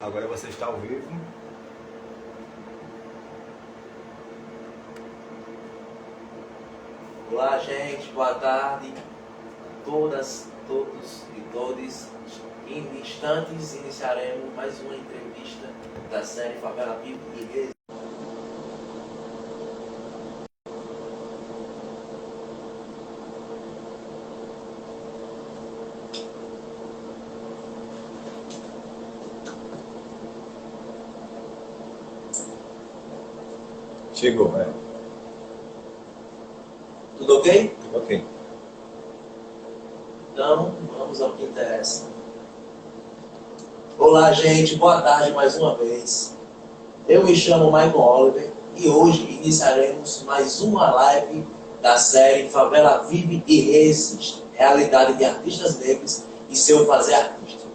Agora você está ao vivo. Olá, gente, boa tarde. Todas, todos e todes. Em instantes iniciaremos mais uma entrevista da série Favela Vive e Resiste. Chegou, Tudo ok? Ok. Então, vamos ao que interessa. Olá, gente, boa tarde mais uma vez. Eu me chamo Michael Oliver e hoje iniciaremos mais uma live da série Favela Vive e Resiste, realidade de artistas negros e seu fazer artístico.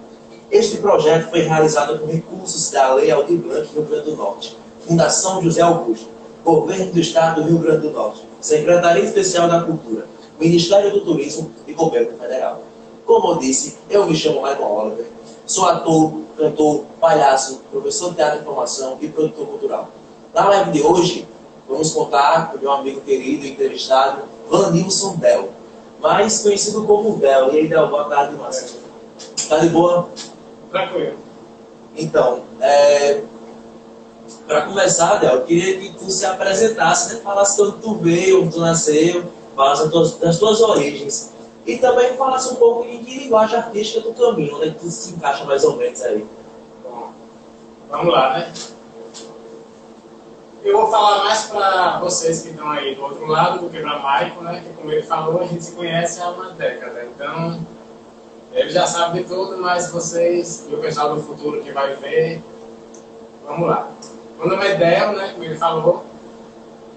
Este projeto foi realizado com recursos da Lei Aldir Blanc Rio Grande do Norte, Fundação José Augusto, Governo do Estado do Rio Grande do Norte, Secretaria Especial da Cultura, Ministério do Turismo e Governo Federal. Como eu disse, eu me chamo Michael Oliver, sou ator, cantor, palhaço, professor de teatro e formação e produtor cultural. Na live de hoje, vamos contar com meu amigo querido e entrevistado, Vanilson Del, mais conhecido como Del. E aí, Del, boa tarde, Márcio. Tá de boa? Tranquilo. Então, para começar, Del, eu queria que tu se apresentasse, né? Falasse de onde tu veio, onde tu nasceu, falasse das tuas origens. E também falasse um pouco em que linguagem artística tu caminha, onde é que tu se encaixa mais ou menos aí. Bom, vamos lá, né? Eu vou falar mais para vocês que estão aí do outro lado do que para Michael, né? Que como ele falou, a gente se conhece há uma década. Então, ele já sabe de tudo, mas vocês e o pessoal do futuro que vai ver, vamos lá. Meu nome é Del, né? Como ele falou.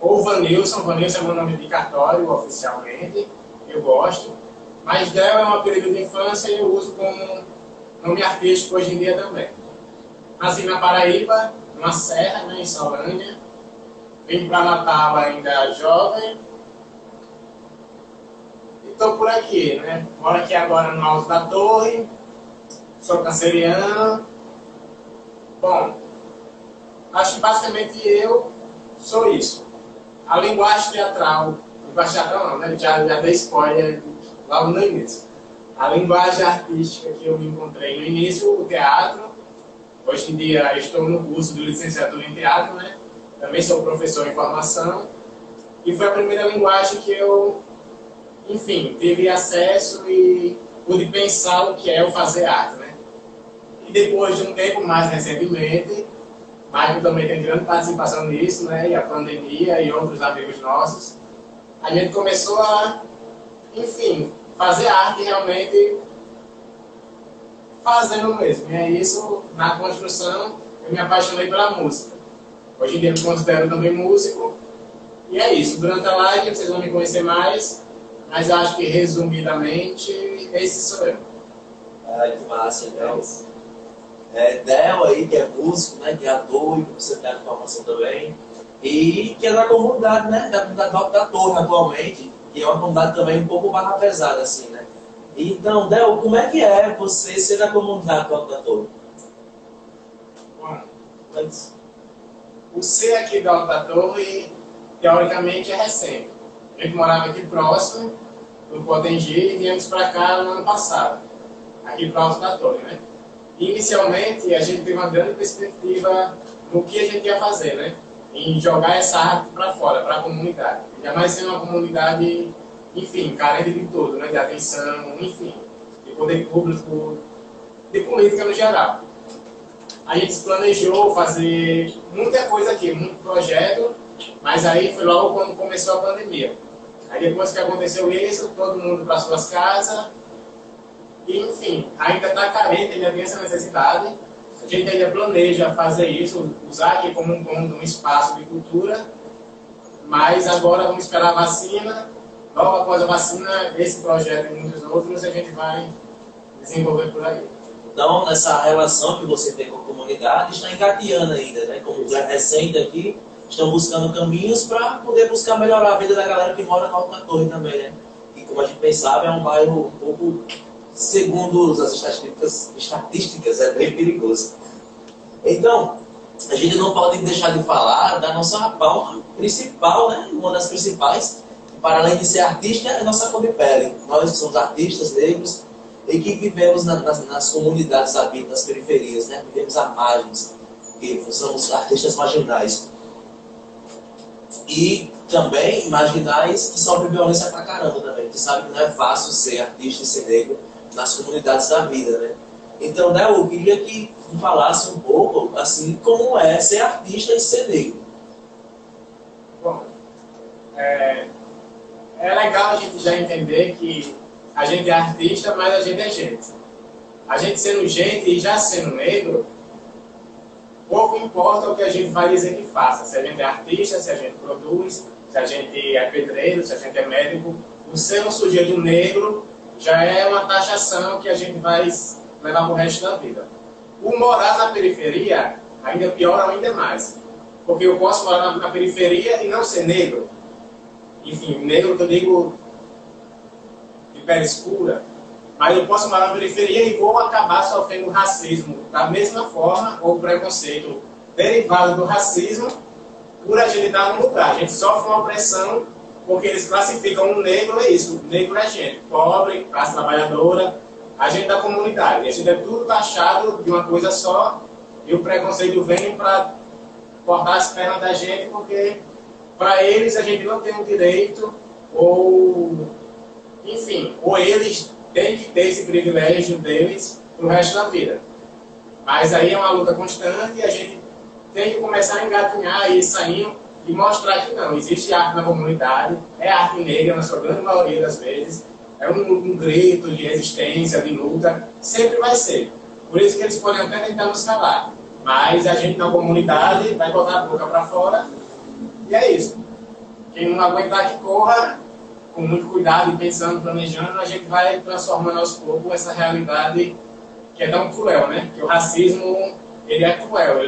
Ou Vanilson. Vanilson é meu nome de cartório, oficialmente. Eu gosto. Mas Del é um apelido de infância e eu uso como nome artístico hoje em dia também. Nasci na Paraíba, numa serra, né, em Solândia. Vim para Natal ainda jovem. E estou por aqui, né? Moro aqui agora no Alto da Torre. Sou canceriano. Bom, acho que basicamente eu sou isso. A linguagem teatral não, né? Já dei spoiler logo no início. A linguagem artística que eu me encontrei no início, o teatro. Hoje em dia estou no curso de licenciatura em teatro, né? Também sou professor em formação. E foi a primeira linguagem que eu, enfim, tive acesso e pude pensar o que é eu fazer arte, né? E depois de um tempo, mais recentemente, Michael também tem grande participação nisso, né? E a pandemia e outros amigos nossos, a gente começou a, enfim, fazer arte realmente fazendo mesmo. E é isso, na construção, eu me apaixonei pela música. Hoje em dia eu me considero também músico. E é isso, durante a live vocês vão me conhecer mais, mas acho que resumidamente, esse sou eu. Ai, que massa, Del. Del aí, que é músico, né? Que é ator e professor de teatro de formação também. E que é da comunidade, né? Da Torre atualmente, que é uma comunidade também um pouco barra pesada, assim, né? Então, Del, como é que é você ser da comunidade do Alto da Torre? Bom, o ser aqui do Alto da Torre, teoricamente, é recente. A gente morava aqui próximo, no Potengi, e viemos para cá no ano passado, aqui para o Alto da Torre, né? Inicialmente, a gente teve uma grande perspectiva no que a gente ia fazer, né? Em jogar essa arte para fora, para a comunidade. Ainda mais sendo uma comunidade, enfim, carente de tudo, né? De atenção, enfim, de poder público, de política no geral. A gente se planejou fazer muita coisa aqui, muito projeto, mas aí foi logo quando começou a pandemia. Aí depois que aconteceu isso, todo mundo para suas casas. E, enfim, ainda está carente, ainda tem essa necessidade. A gente ainda planeja fazer isso, usar aqui como um espaço de cultura, mas agora vamos esperar a vacina. Logo após a vacina, esse projeto e muitos outros a gente vai desenvolver por aí. Então, nessa relação que você tem com a comunidade, está engateando ainda, né? Como é recente aqui, estão buscando caminhos para poder buscar melhorar a vida da galera que mora no Alto da Torre também, né? E como a gente pensava, é um bairro um pouco, segundo as estatísticas, é bem perigoso. Então, a gente não pode deixar de falar da nossa pauta principal, né? Uma das principais, que para além de ser artista, é a nossa cor de pele. Nós somos artistas negros e que vivemos nas comunidades aqui, nas periferias, né? Vivemos à margens, que somos artistas marginais. E também marginais que sofrem violência pra caramba também. Que sabe que não é fácil ser artista e ser negro nas comunidades da vida, né? Então, né, eu queria que falasse um pouco, assim, como é ser artista e ser negro. Bom, é legal a gente já entender que a gente é artista, mas a gente é gente. A gente sendo gente e já sendo negro, pouco importa o que a gente vai dizer que faça. Se a gente é artista, se a gente produz, se a gente é pedreiro, se a gente é médico. O ser um sujeito negro já é uma taxação que a gente vai levar para o resto da vida. O morar na periferia ainda piora ainda mais. Porque eu posso morar na periferia e não ser negro. Enfim, negro que eu digo de pele escura. Mas eu posso morar na periferia e vou acabar sofrendo racismo da mesma forma, ou preconceito derivado do racismo, por a gente estar no lugar. A gente sofre uma opressão porque eles classificam o negro, é isso, o negro é gente, pobre, classe trabalhadora, a gente da comunidade. A gente é tudo taxado de uma coisa só, e o preconceito vem para cortar as pernas da gente, porque para eles a gente não tem o direito, ou enfim, ou eles têm que ter esse privilégio deles pro resto da vida. Mas aí é uma luta constante e a gente tem que começar a engatinhar e sair e mostrar que não, existe arte na comunidade, é arte negra na sua grande maioria das vezes, é um grito de resistência, de luta, sempre vai ser. Por isso que eles podem até tentar nos calar, mas a gente na comunidade vai botar a boca para fora e é isso. Quem não aguentar que corra, com muito cuidado e pensando, planejando, a gente vai transformando aos poucos essa realidade que é tão cruel, né? Que o racismo, ele é cruel,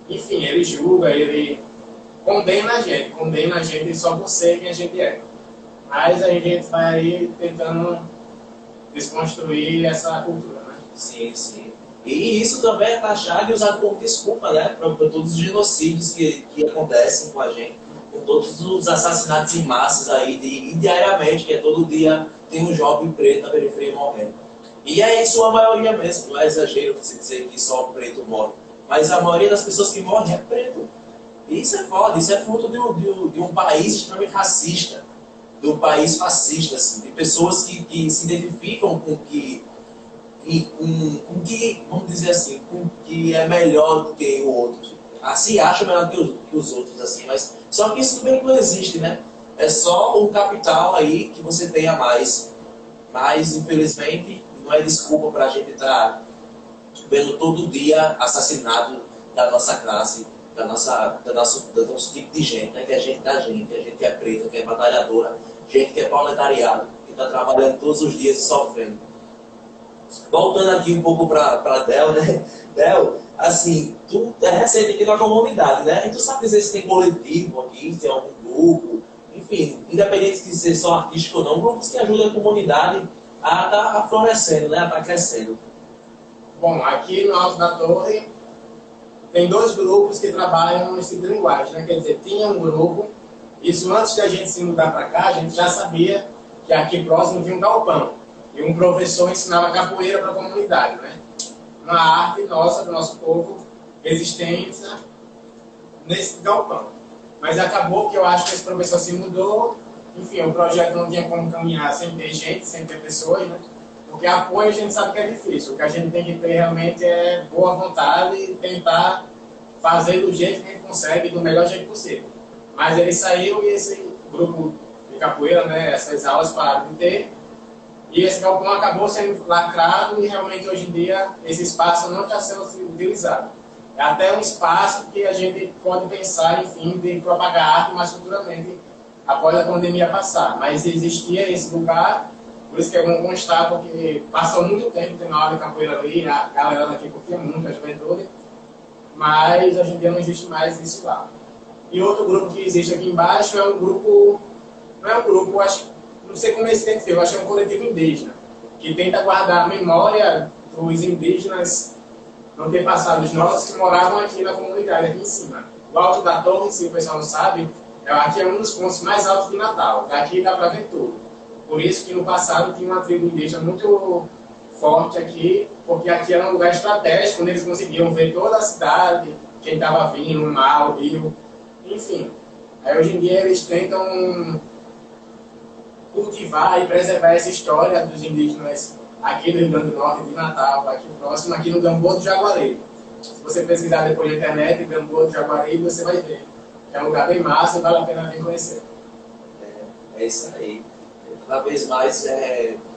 enfim, ele julga, ele condena a gente só por ser quem a gente é. Mas a gente vai aí tentando desconstruir essa cultura, né? Sim, sim. E isso também é taxado e usado como desculpa, né? Para todos os genocídios que acontecem com a gente, com todos os assassinatos em massas aí, diariamente, que é todo dia tem um jovem preto na periferia morrendo. E é em sua maioria mesmo, não é exagero você dizer que só preto morre. Mas a maioria das pessoas que morrem é preto. E isso é foda, isso é fruto de um país extremamente racista, de um país fascista, assim, de pessoas que se identificam com que, vamos dizer assim, com que é melhor do que o outro. Assim acha melhor que os outros, assim, mas só que isso também não existe, né? É só um capital aí que você tenha mais. Mas, infelizmente, não é desculpa para a gente estar vendo todo dia assassinato da nossa classe, do nosso tipo de gente, né? Que é gente da gente, a gente é preta, que é batalhadora, gente que é proletariado, que está trabalhando todos os dias e sofrendo. Voltando aqui um pouco para Del, né? Del, assim, tu é recente aqui na comunidade, né? E tu sabe dizer se tem coletivo aqui, se tem algum grupo, enfim, independente de ser só artístico ou não, grupos que ajudam a comunidade a estar florescendo, né? A estar crescendo. Bom, aqui no Alto da Torre tem dois grupos que trabalham nesse tipo de linguagem, né? Quer dizer, tinha um grupo, isso antes de a gente se mudar para cá, a gente já sabia que aqui próximo tinha um galpão. E um professor ensinava capoeira para a comunidade, né? Uma arte nossa, do nosso povo, resistência nesse galpão. Mas acabou que eu acho que esse professor se mudou, enfim, o projeto não tinha como caminhar sem ter gente, sem ter pessoas, né? Porque apoio a gente sabe que é difícil, o que a gente tem que ter realmente é boa vontade e tentar fazer do jeito que a gente consegue, do melhor jeito possível. Mas ele saiu e esse grupo de capoeira, né, essas aulas pararam de ter, e esse galpão acabou sendo lacrado e realmente hoje em dia esse espaço não está sendo utilizado. É até um espaço que a gente pode pensar, enfim, de propagar arte mais futuramente após a pandemia passar. Mas existia esse lugar, por isso que é bom constar, porque passou muito tempo tendo aula de capoeira ali, a galera daqui curtia muito, a juventude, mas hoje em dia não existe mais isso lá. E outro grupo que existe aqui embaixo é um grupo, não é um grupo, acho, não sei como esse tem que ser, eu acho que é um coletivo indígena, que tenta guardar a memória dos indígenas não ter passado os nossos que moravam aqui na comunidade, aqui em cima. O Alto da Torre, se o pessoal não sabe, aqui é um dos pontos mais altos de Natal. Daqui dá para ver tudo. Por isso que no passado tinha uma tribo indígena muito forte aqui, porque aqui era um lugar estratégico, onde eles conseguiam ver toda a cidade, quem estava vindo, o mar, o rio, enfim. Aí hoje em dia eles tentam cultivar e preservar essa história dos indígenas aqui do Rio Grande do Norte, de Natal, aqui próximo, aqui no Gamboa do Jaguaribe. Se você pesquisar depois na internet, Gamboa do Jaguaribe, você vai ver. É um lugar bem massa e vale a pena vir conhecer. É isso aí. Cada vez mais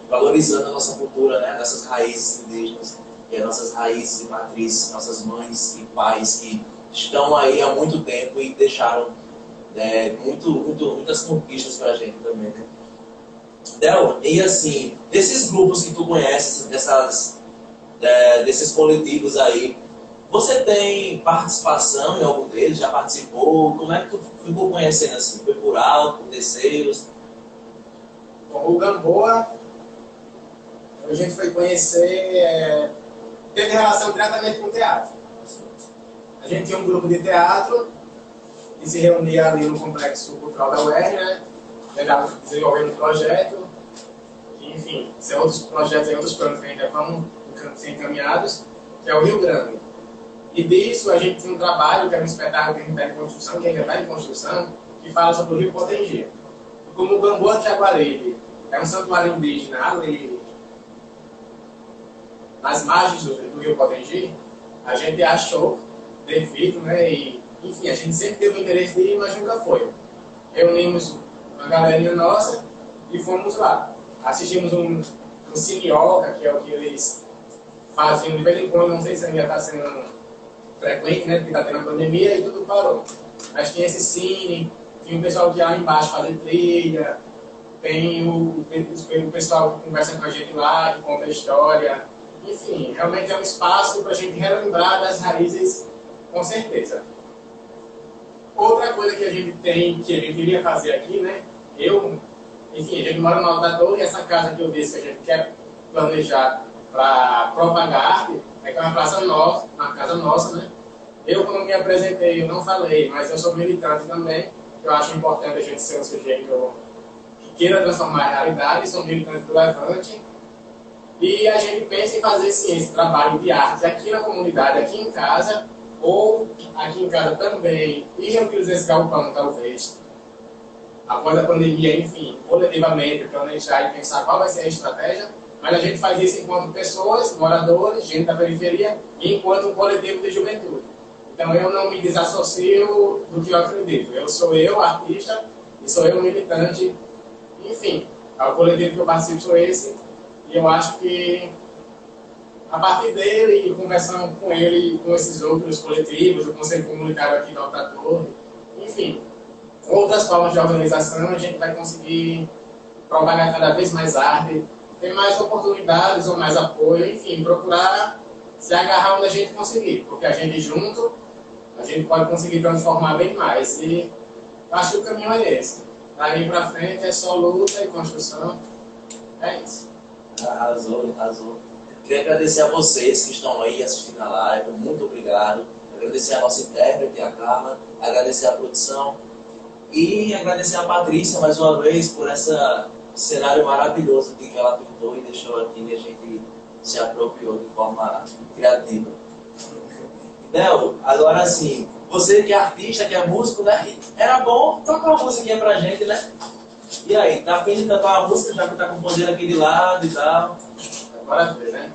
valorizando a nossa cultura, né? Nossas raízes indígenas, e as nossas raízes e matrizes, nossas mães e pais que estão aí há muito tempo e deixaram muitas conquistas para a gente também, né? Del, e assim, desses grupos que tu conheces, desses coletivos aí, você tem participação em algum deles? Já participou? Como é que tu ficou conhecendo assim? Foi por alto, por terceiros? Bom, o Gamboa, a gente foi conhecer, teve relação diretamente com o teatro. A gente tinha um grupo de teatro que se reunia ali no Complexo Cultural da UERN, né? Desenvolvendo um projeto, que, enfim, são outros projetos e outros planos que ainda vão ser encaminhados, que é o Rio Grande. E disso a gente tinha um trabalho, que era um espetáculo que a gente está em construção, que ainda está em construção, que fala sobre o Rio Potengi. Como o Gamboa de Jaguaribe é um santuário indígena ali nas margens do Rio Potengi, a gente achou devido, né? E, enfim, a gente sempre teve o interesse de ir, mas nunca foi. Reunimos uma galerinha nossa e fomos lá. Assistimos um cineoca, que é o que eles faziam de vez em quando, não sei se ainda está sendo frequente, né? Porque está tendo a pandemia e tudo parou. Mas tinha esse cine, tinha o pessoal que ia lá embaixo fazer trilha, tem o pessoal que conversa com a gente lá, que conta a história. Enfim, realmente é um espaço para a gente relembrar das raízes, com certeza. Outra coisa que a gente tem, que a gente iria fazer aqui, né? Enfim, a gente mora no Alto da Torre e essa casa que eu disse que a gente quer planejar para propagar arte, é que é uma praça nossa, uma casa nossa, né? Eu, quando me apresentei, eu não falei, mas eu sou militante também. Eu acho importante a gente ser um sujeito que queira transformar a realidade, sou militante do Levante. E a gente pensa em fazer sim, esse trabalho de arte aqui na comunidade, aqui em casa, ou aqui em casa também, e reutilizar esse galpão, talvez, após a pandemia, enfim, coletivamente, planejar e pensar qual vai ser a estratégia, mas a gente faz isso enquanto pessoas, moradores, gente da periferia, e enquanto um coletivo de juventude. Então eu não me desassocio do que eu acredito. Eu sou eu, artista, e sou eu, militante, enfim, o coletivo que eu participo sou esse, e eu acho que a partir dele, e conversando com ele, com esses outros coletivos, o Conselho Comunitário aqui da Alto da Torre, enfim, outras formas de organização, a gente vai conseguir propagar cada vez mais arte, ter mais oportunidades ou mais apoio, enfim, procurar se agarrar onde a gente conseguir, porque a gente junto, a gente pode conseguir transformar bem mais. E acho que o caminho é esse. Daí para frente é só luta e construção. É isso. Arrasou, arrasou. Queria agradecer a vocês que estão aí assistindo a live, muito obrigado. Agradecer a nossa intérprete, a Carla, agradecer a produção e agradecer a Patrícia mais uma vez por esse cenário maravilhoso que ela pintou e deixou aqui e a gente se apropriou de forma criativa. Del, agora sim, você que é artista, que é músico, né? Era bom tocar uma musiquinha pra gente, né? E aí, tá afim de cantar uma música, já que tá compondo aqui de lado e tal? Bora ver, né?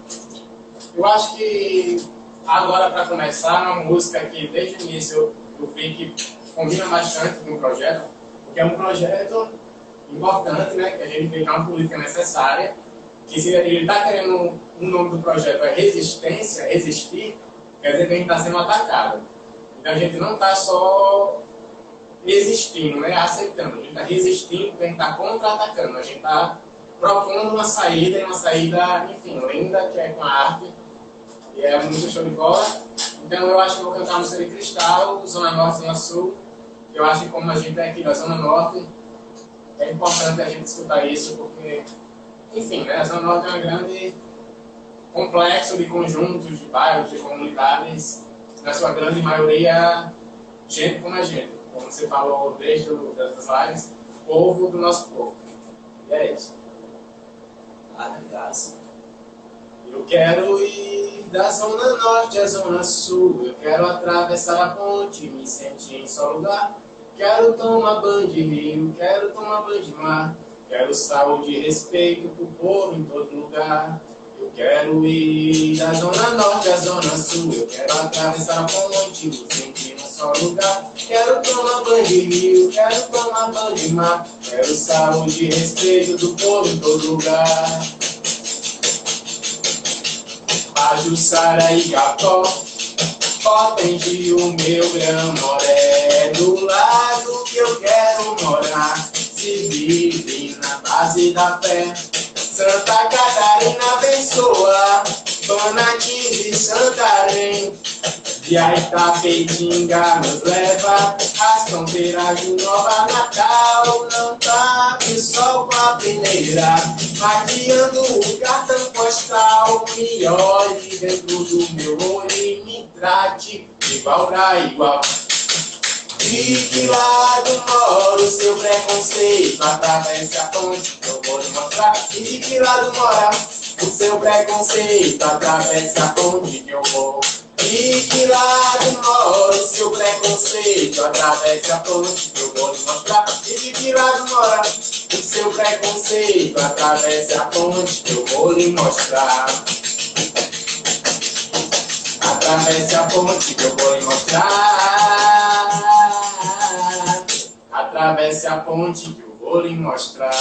Eu acho que agora, para começar, uma música que desde o início eu vi que combina bastante com o projeto, porque é um projeto importante, né? Que a gente vê que é uma política necessária, que se ele está querendo, o nome do projeto é resistência, resistir, quer dizer que a gente está sendo atacado. Então a gente não está só existindo, né? Aceitando, a gente está resistindo, porque a gente está contra-atacando, a gente está propondo uma saída, enfim, linda, que é com a arte, e é muito show de bola. Então eu acho que vou cantar a música de Cristal, Zona Norte e Zona Sul. Eu acho que como a gente é aqui da Zona Norte, é importante a gente escutar isso, porque, enfim, né, a Zona Norte é uma grande complexo de conjuntos, de bairros, de comunidades, na sua grande maioria, gente como a gente. Como você falou desde as lives, povo do nosso povo. E é isso. Ah, graça. Eu quero ir da zona norte à zona sul. Eu quero atravessar a ponte, me sentir em só lugar. Quero tomar banho de rio, quero tomar banho de mar. Quero saúde e respeito pro povo em todo lugar. Eu quero ir da zona norte à zona sul. Eu quero atravessar a ponte, me sentir num só lugar. Quero tomar banho de rio, quero tomar banho de mar. Quero saúde e respeito do povo em todo lugar. Pajuçara e Gapó, Potengi o meu grão-moré. Do lado que eu quero morar, se vive na base da fé. Santa Catarina abençoa, Dona 15 Santarém. E a Itapetininga nos leva às fronteiras de Nova Natal. Não tape o sol com a peneira, maquiando o cartão postal. Me olhe dentro do meu olho e me trate igual pra igual. De que lado mora o seu preconceito? Atravesse a ponte, eu vou lhe mostrar. E de que lado mora o seu preconceito? Atravesse a ponte que eu vou. De que lado mora o seu preconceito? Atravesse a ponte que eu vou lhe mostrar. E de que lado mora o seu preconceito? Atravesse a ponte que eu vou lhe mostrar. Atravesse a ponte que eu vou lhe mostrar. Atravesse a ponte que eu vou lhe mostrar.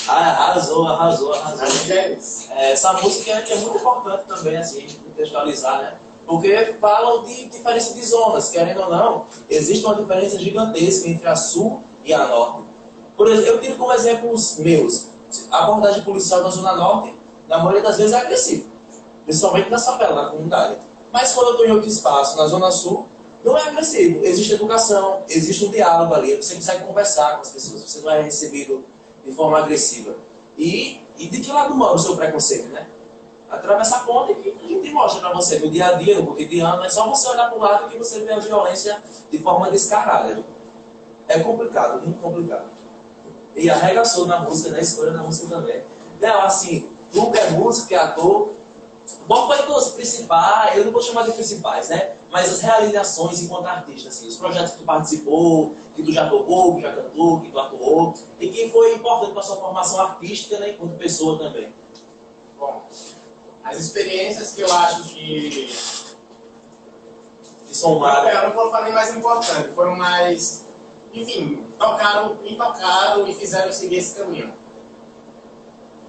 Arrasou, arrasou, arrasou. Acho que é isso. Essa música é muito importante também, assim, contextualizar, né? Porque falam de diferença de zonas, querendo ou não, existe uma diferença gigantesca entre a sul e a norte. Por exemplo, eu tiro como exemplo os meus. A abordagem policial da zona norte, na maioria das vezes, é agressiva. Principalmente na favela, na comunidade. Mas quando eu estou em outro espaço, na zona sul, não é agressivo. Existe educação, existe um diálogo ali, você consegue conversar com as pessoas, você não é recebido de forma agressiva. E de que lado mora o seu preconceito, né? Atravessa a ponte que a gente mostra para você no dia a dia, no cotidiano, é só você olhar para o lado que você vê a violência de forma descarada. É complicado, muito complicado. E arregaçou na música, na escolha da música também. Não, assim, tu que é músico, que é ator, qual foi os principais, eu não vou chamar de principais, né? Mas as realizações enquanto artista, assim, os projetos que tu participou, que tu já tocou, que já cantou, que tu atuou, e que foi importante para a sua formação artística, né, enquanto pessoa também. Bom, as experiências que eu acho que são eu não vou falar nem mais importante, foram mais, enfim, tocaram e fizeram seguir esse caminho.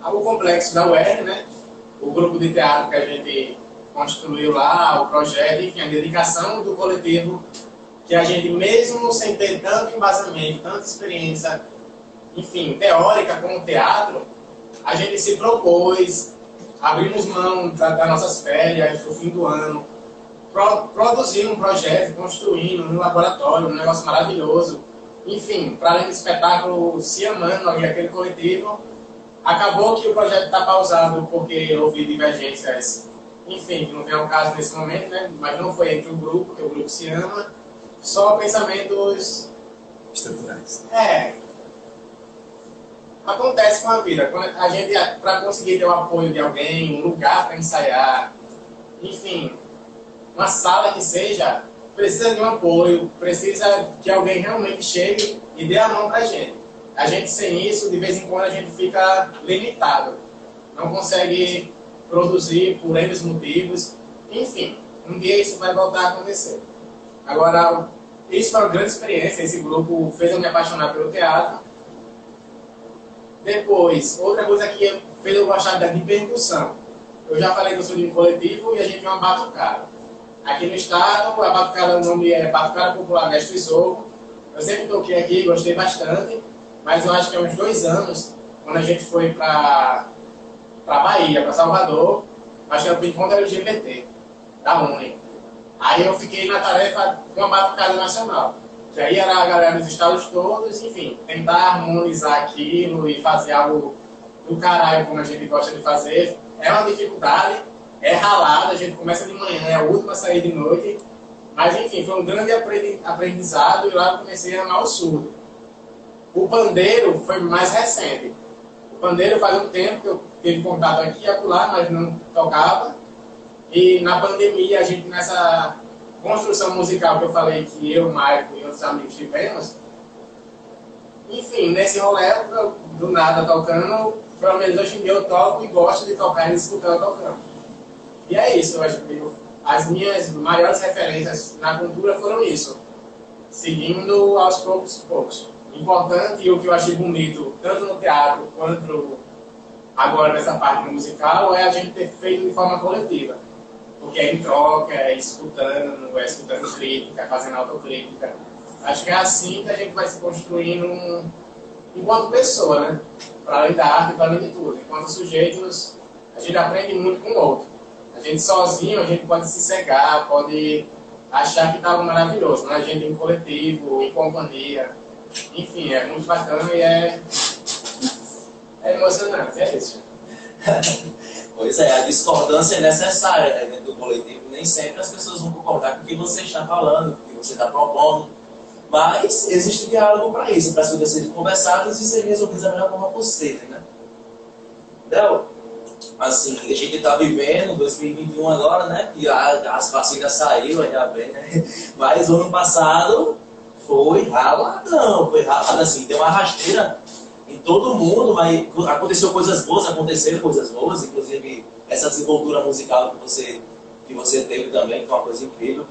O complexo da UERN, né? O grupo de teatro que a gente construiu lá, o projeto, enfim, a dedicação do coletivo, que a gente, mesmo sem ter tanto embasamento, tanta experiência, enfim, teórica como teatro, a gente se propôs, abrimos mão das nossas férias, do fim do ano, produzir um projeto, construindo um laboratório, um negócio maravilhoso, enfim, para além do espetáculo, se amando ali aquele coletivo. Acabou que o projeto está pausado porque houve divergências, enfim, que não vem ao caso nesse momento, né? Mas não foi entre o grupo, que o grupo se ama, só pensamentos estruturais. Acontece com a vida. Quando a gente, para conseguir ter o apoio de alguém, um lugar para ensaiar, enfim, uma sala que seja, precisa de um apoio, precisa que alguém realmente chegue e dê a mão para a gente. A gente, sem isso, de vez em quando, a gente fica limitado. Não consegue produzir por N motivos. Enfim, um dia isso vai voltar a acontecer. Agora, isso foi uma grande experiência. Esse grupo fez eu me apaixonar pelo teatro. Depois, outra coisa que fez eu gostar de percussão. Eu já falei que eu sou de um coletivo e a gente tem uma batucada. Aqui no estado, a batucada, o nome é Batucada Popular Mestre Zorro. Eu sempre toquei aqui, gostei bastante. Mas eu acho que há uns 2 anos, quando a gente foi para Bahia, para Salvador, acho que era o encontro LGBT, da UNE. Aí eu fiquei na tarefa de uma batucada nacional. Que aí era a galera dos estados todos, enfim, tentar harmonizar aquilo e fazer algo do caralho, como a gente gosta de fazer. É uma dificuldade, é ralado, a gente começa de manhã, é a última a sair de noite. Mas enfim, foi um grande aprendizado e lá eu comecei a amar o surdo. O pandeiro foi mais recente. O pandeiro faz um tempo que eu tive contato aqui e acolá, mas não tocava. E na pandemia, a gente nessa construção musical que eu falei que eu, Maico e outros amigos tivemos, enfim, nesse rolê, eu, do nada tocando, pelo menos hoje em dia eu toco e gosto de tocar e escutar eu tocando. E é isso, eu acho que as minhas maiores referências na cultura foram isso, seguindo aos poucos. Importante e o que eu achei bonito, tanto no teatro quanto agora nessa parte musical, é a gente ter feito de forma coletiva. Porque é em troca, é escutando crítica, fazendo autocrítica. Acho que é assim que a gente vai se construindo enquanto pessoa, né? Para além da arte e para além de tudo. Enquanto sujeitos, a gente aprende muito com o outro. A gente sozinho, a gente pode se cegar, pode achar que está algo maravilhoso, mas a gente em coletivo, em companhia. Enfim, é muito bacana e é emocionante, é isso. Pois é, a discordância é necessária, né, dentro do coletivo. Nem sempre as pessoas vão concordar com o que você está falando, com o que você está propondo. Mas existe diálogo para isso, para as coisas serem conversadas e serem resolvidas da melhor forma possível, né? Então, assim, a gente está vivendo 2021 agora, né? Que as vacinas saíram, ainda bem, né? Mas o ano passado foi raladão, assim, deu uma rasteira em todo mundo, mas aconteceram coisas boas, inclusive essa desenvoltura musical que você teve também, que é uma coisa incrível.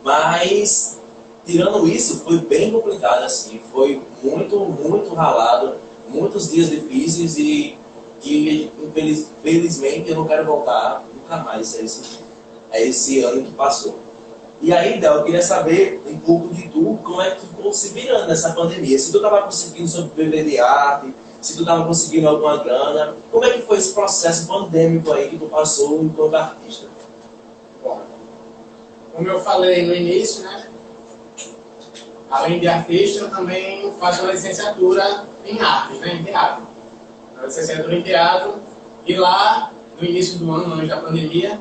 Mas, tirando isso, foi bem complicado, assim, foi muito ralado, muitos dias difíceis e infelizmente eu não quero voltar nunca mais a esse ano que passou. E aí, Del, eu queria saber um pouco de tu, como é que tu ficou se virando nessa pandemia. Se tu estava conseguindo sobreviver de arte, se tu estava conseguindo alguma grana, como é que foi esse processo pandêmico aí que tu passou enquanto artista? Bom, como eu falei no início, né? Além de artista, eu também faço uma licenciatura em arte, né? Em teatro. Uma licenciatura em teatro. E lá, no início do ano, antes da pandemia,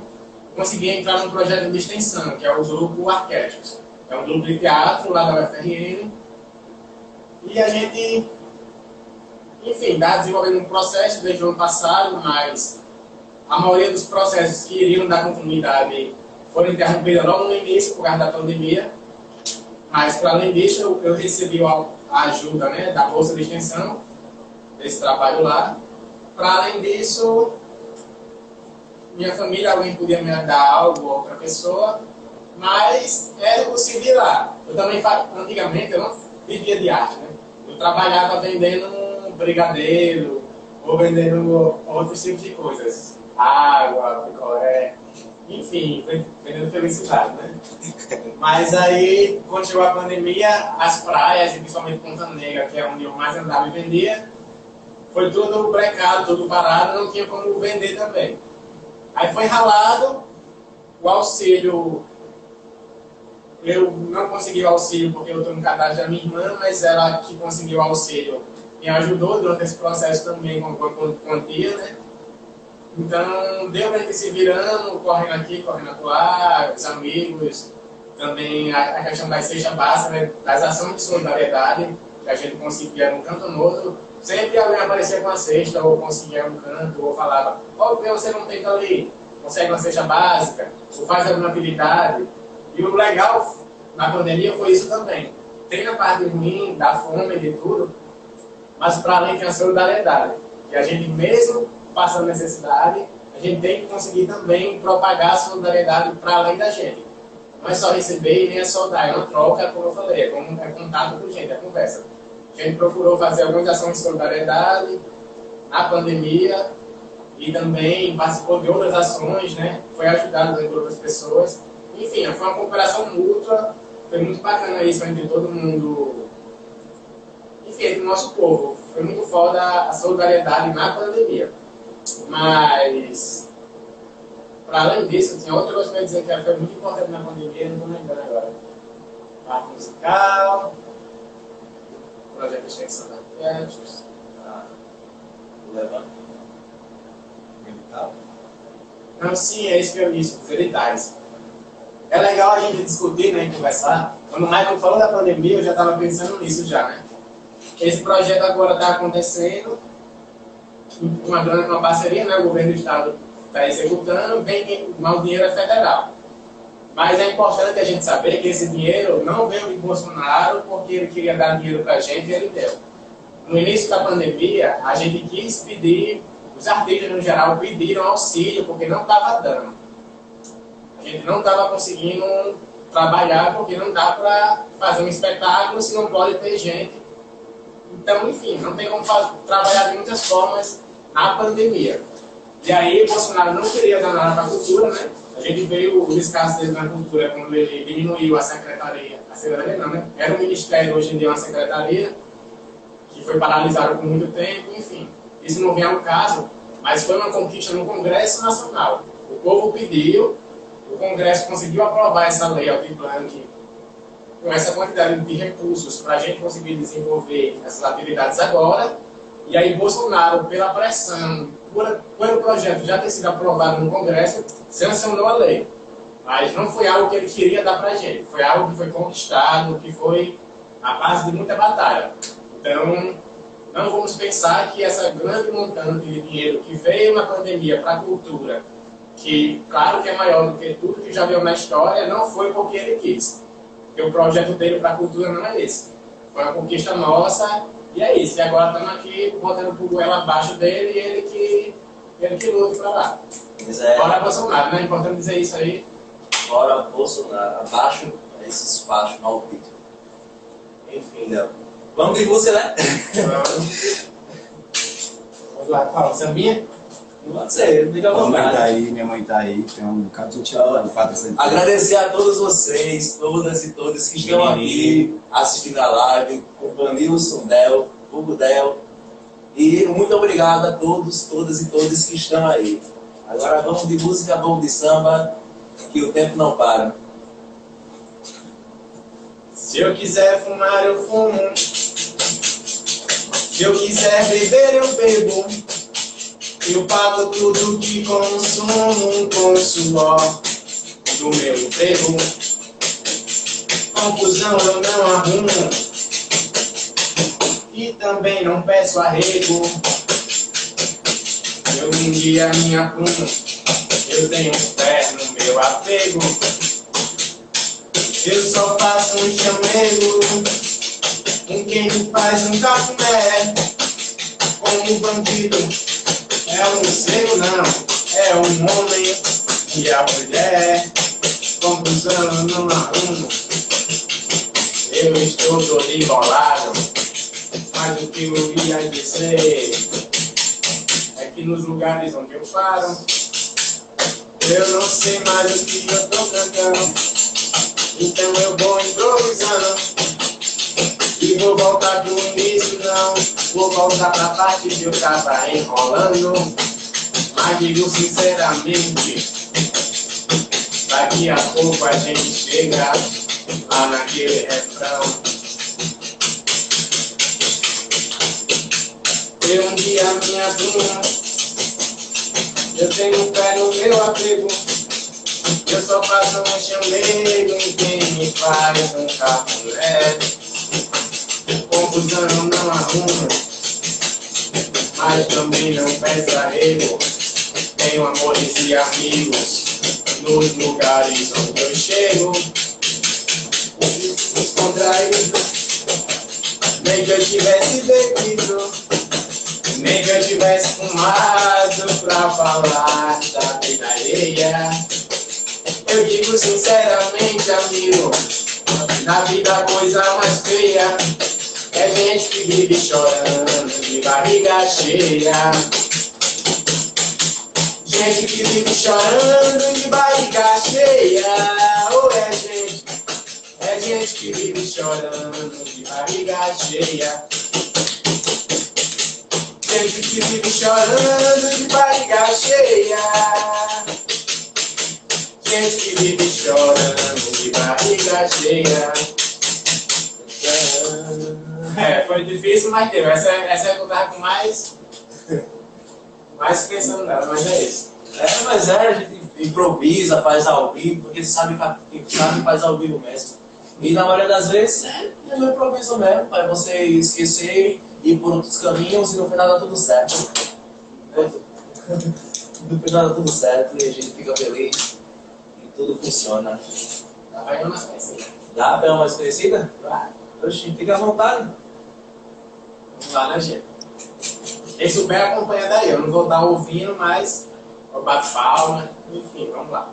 consegui entrar num projeto de extensão, que é o grupo Arquétipos. É um grupo de teatro lá da UFRN. E a gente, enfim, está desenvolvendo um processo desde o ano passado, mas a maioria dos processos que iriam dar continuidade foram interrompidos logo no início, por causa da pandemia. Mas, para além disso, eu recebi a ajuda, né, da Bolsa de Extensão, desse trabalho lá. Para além disso, minha família, alguém podia me dar algo, outra pessoa, mas é o se virar. Eu também, antigamente, eu não vivia de arte, né? Eu trabalhava vendendo um brigadeiro, ou vendendo outros tipos de coisas. Água, picolé, enfim, vendendo felicidade, né? Mas aí, quando chegou a pandemia, as praias, e principalmente Ponta Negra, que é onde eu mais andava e vendia, foi tudo brecado, tudo parado, não tinha como vender também. Aí foi ralado, o auxílio, eu não consegui o auxílio porque eu estou no cadastro da minha irmã, mas ela que conseguiu o auxílio me ajudou durante esse processo também com quantia, né? Então deu para gente se virando, correndo aqui, correndo lá, os amigos, também a questão das cestas básicas, né? Das ações de solidariedade, que a gente conseguia num canto ou no outro. Sempre alguém aparecia com a cesta, ou conseguia um canto, ou falava, por que você não tenta ali? Consegue uma cesta básica, ou faz alguma atividade. E o legal na pandemia foi isso também. Tem a parte ruim, da fome, de tudo, mas para além tem a solidariedade. E a gente, mesmo passando necessidade, a gente tem que conseguir também propagar a solidariedade para além da gente. Não é só receber e nem é só dar, é uma troca, como eu falei, é contato com gente, é conversa. A gente procurou fazer algumas ações de solidariedade na pandemia e também participou de outras ações, né? Foi ajudado por outras pessoas. Enfim, foi uma cooperação mútua, foi muito bacana isso entre todo mundo, enfim, entre o nosso povo. Foi muito foda a solidariedade na pandemia. Mas, para além disso, tinha outra coisa que eu ia dizer que foi muito importante na pandemia, não estou lembrando agora. Parte musical, projeto de extensão da Arquétipos. evitável? Não, sim, é isso que eu disse, os editais. É legal a gente discutir, né, conversar. Quando o Michael falou da pandemia, eu já estava pensando nisso já, né? Esse projeto agora está acontecendo, uma parceria, né? O governo do estado está executando, mas o dinheiro é federal. Mas é importante a gente saber que esse dinheiro não veio de Bolsonaro porque ele queria dar dinheiro para a gente e ele deu. No início da pandemia, a gente quis pedir, os artistas no geral pediram auxílio porque não estava dando. A gente não estava conseguindo trabalhar porque não dá para fazer um espetáculo se não pode ter gente. Então, enfim, não tem como trabalhar de muitas formas na pandemia. E aí, Bolsonaro não queria dar nada para a cultura, né? A gente veio o descaso dele na cultura quando ele diminuiu a secretaria não, né? Era um ministério, hoje em dia é uma secretaria, que foi paralisado por muito tempo, enfim. Isso não vem ao caso, mas foi uma conquista no Congresso Nacional. O povo pediu, o Congresso conseguiu aprovar essa lei Aldir Blanc com essa quantidade de recursos para a gente conseguir desenvolver essas atividades agora. E aí Bolsonaro, pela pressão, pelo projeto já ter sido aprovado no Congresso, sancionou a lei. Mas não foi algo que ele queria dar para a gente. Foi algo que foi conquistado, que foi a base de muita batalha. Então, não vamos pensar que essa grande montante de dinheiro que veio na pandemia para a cultura, que claro que é maior do que tudo que já veio na história, não foi porque ele quis. Porque o projeto dele para a cultura não é esse. Foi uma conquista nossa e é isso. E agora estamos aqui botando o goela abaixo dele e ele que lute para lá. Bora Bolsonaro, né? É importante dizer isso aí. Bora Bolsonaro, abaixo esses fachos malditos. Enfim, Léo. Vamos de música, né? Vamos lá, fala, sambinha? Pode ser, fica à vontade. Minha mãe tá aí, tem um bocado de gente lá. Agradecer a todos vocês, todas e todos que estão aqui assistindo a live, o Vanilson Del, Hugo Del. E muito obrigado a todos, todas e todos que estão aí. Agora vamos de música, vamos de samba, que o tempo não para. Se eu quiser fumar, eu fumo. Se eu quiser beber, eu bebo. Eu pago tudo que consumo com o suor do meu emprego. Confusão eu não arrumo e também não peço arrego. Eu vendi a minha prumo, eu tenho fé no meu apego. Eu só faço um chamego com quem faz um café. Como bandido é um ser não, é um homem e a mulher. Confusão eu não arrumo, eu estou todo embolado. Mas o que eu ia dizer é que nos lugares onde eu paro, eu não sei mais o que eu tô cantando. Então eu vou improvisando e vou voltar do início, não. Vou voltar pra parte que eu tava enrolando. Mas digo sinceramente, daqui a pouco a gente chega lá naquele refrão. Eu um dia minha turma, eu tenho fé no meu apego. Eu só faço um chamego em quem me faz um cafuné. Confusão eu não arrumo, mas também não peço arrego. Tenho amores e amigos nos lugares onde eu chego. Descontraído, nem que eu tivesse bebido, nem que eu tivesse fumado pra falar da vida alheia. Eu digo sinceramente, amigo, na vida a coisa mais feia é gente que vive chorando de barriga cheia. Gente que vive chorando de barriga cheia. Ou é gente que vive chorando de barriga cheia. Gente que vive chorando de barriga cheia. Gente que vive chorando de barriga cheia. É, foi difícil, mas deu. Essa é que eu tava com mais mais pensando nela, mas é isso. Mas a gente improvisa, faz ao vivo, porque sabe que faz ao vivo mesmo. E na maioria das vezes é no improviso mesmo, para você esquecer, ir por outros caminhos e no final dá tudo certo. No final dá tudo certo e a gente fica feliz e tudo funciona. Tá vendo umas coisinhas? Dá pra uma mais conhecida? Oxi, fica à vontade. Vamos lá, né, gente? Quem souber acompanha daí. Eu não vou estar ouvindo, mas eu bato palma. Enfim, vamos lá.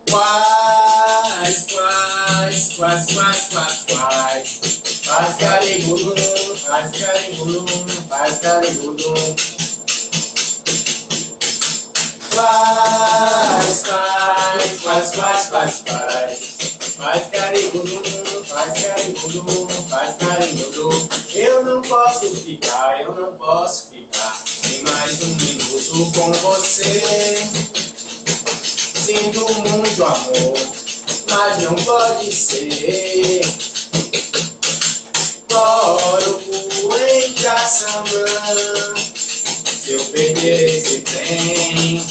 Quais, carigudu, faz carigudu, faz carigudu. Faz carigudu, faz carigudu, faz carigudu. Eu não posso ficar sem mais um minuto com você. Sinto muito amor, mas não pode ser. Corpo em Jaçanã, se eu perder esse trem,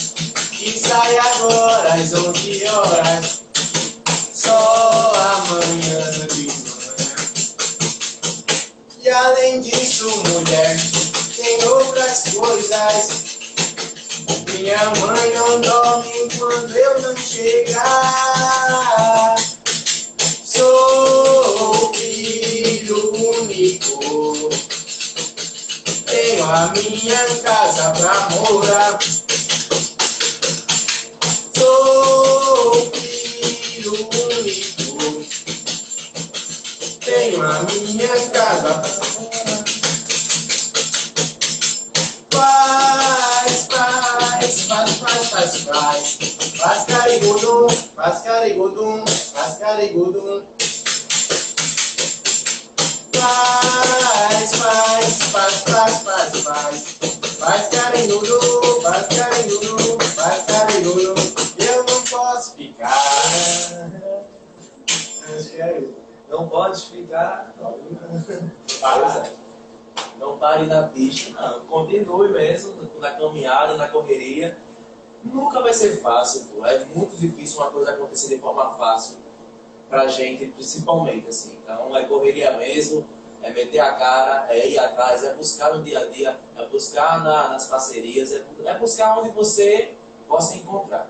que sai agora às 11 horas, só amanhã de manhã. E além disso, mulher, tem outras coisas. Minha mãe não dorme quando eu não chegar. Sou filho único, tenho a minha casa pra morar. Sou filho único, tenho a minha casa pra morar. Faz carigudum, faz carigudum, faz carigudum. Faz carigudum, faz carigudum, faz carigudum. Eu não posso ficar. Acho que é isso. Não pode ficar. Não pare na pista, não. Continue mesmo na caminhada, na correria. Nunca vai ser fácil, pô. É muito difícil uma coisa acontecer de forma fácil pra gente, principalmente, assim. Então, é correria mesmo, é meter a cara, é ir atrás, é buscar no dia a dia, é buscar nas parcerias, é buscar onde você possa encontrar.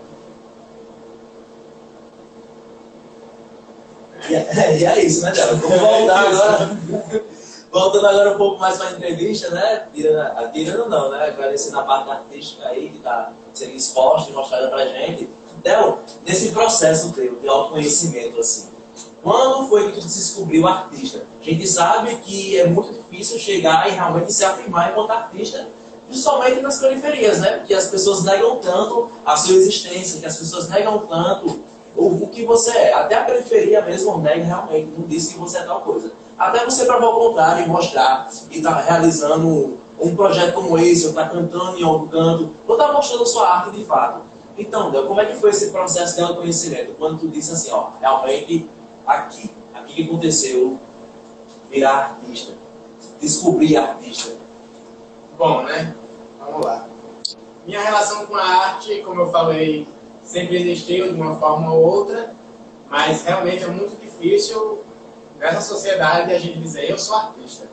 E é isso, né, Débora? Vamos voltar agora. Voltando agora um pouco mais para a entrevista, né? Tirando não, né? Agradecendo a parte artística aí que está sendo exposta e mostrada pra gente. Del, nesse processo teu de autoconhecimento, assim, quando foi que tu descobriu artista? A gente sabe que é muito difícil chegar e realmente se afirmar enquanto artista, principalmente nas periferias, né? Porque as pessoas negam tanto a sua existência, que as pessoas negam tanto o que você é. Até a periferia mesmo nega realmente, não diz que você é tal coisa. Até você provar o contrário e mostrar e estar realizando um projeto como esse, ou estar cantando em algum canto, ou estar mostrando sua arte de fato. Então, Del, como é que foi esse processo de autoconhecimento? Quando tu disse assim, ó, realmente aqui que aconteceu virar artista, descobrir artista. Bom, né? Vamos lá. Minha relação com a arte, como eu falei, sempre existiu de uma forma ou outra, mas realmente é muito difícil nessa sociedade a gente dizer eu sou artista.